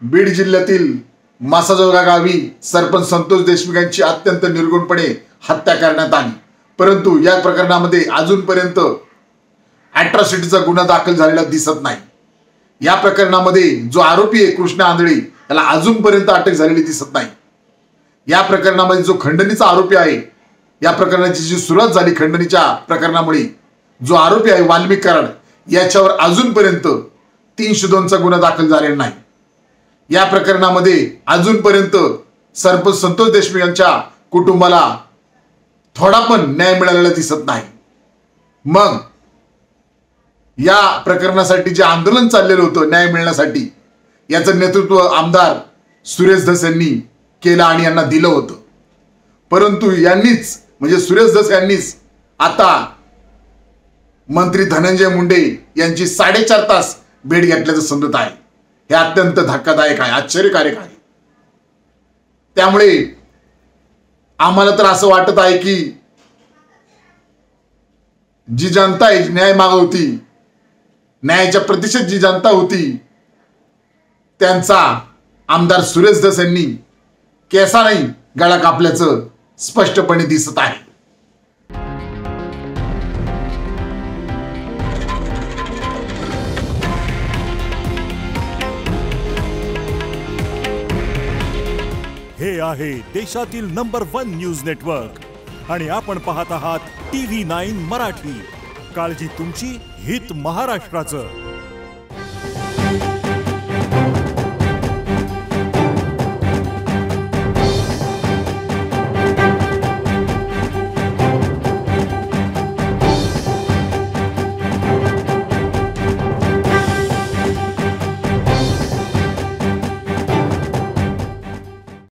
बीड जिल्ह्यातील मासाजोगा गावी सरपंच संतोष देशमुख यांची अत्यंत निर्गुणपणे हत्या करण्यात आली। परंतु या प्रकरणामध्ये अजूनपर्यंत अॅट्रॉसिटीचा गुन्हा दाखल झालेला दिसत नाही। या प्रकरणामध्ये जो आरोपी आहे कृष्णा आंधळे त्याला अजूनपर्यंत अटक झालेली दिसत नाही। या प्रकरणामध्ये जो खंडणीचा आरोपी आहे, या प्रकरणाची जी सुरुवात झाली खंडणीच्या प्रकरणामुळे, जो आरोपी आहे वाल्मिक कराड याच्यावर अजूनपर्यंत 302चा गुन्हा दाखल झालेला नाही। या प्रकरणामध्ये अजूनपर्यंत सरपंच संतोष देशमुख यांच्या कुटुंबाला थोडा पण न्याय मिळालेला दिसत नाही। मग या प्रकरणासाठी जे आंदोलन चाललेलं होतं न्याय मिळण्यासाठी, याचं नेतृत्व आमदार सुरेश धस यांनी केलं आणि यांना दिलं होतं। परंतु यांनीच म्हणजे सुरेश धस यांनीच आता मंत्री धनंजय मुंडे यांची 4.5 तास भेट घेतल्याचं समजत आहे। हे अत्यंत धक्कादायक आहे, आश्चर्यकारक आहे। त्यामुळे आम्हाला तर असं वाटत आहे की जी जनता न्याय मागवती, न्यायाच्या प्रतीक्षेत जी जनता होती, त्यांचा आमदार सुरेश धस यांनी केसा नाही गळा कापल्याचं स्पष्टपणे दिसत आहे। हे आहे देशातील नंबर 1 न्यूज नेटवर्क आणि आपण पाहत आहात TV9 मराठी। काळजी तुमची, हित महाराष्ट्राचं।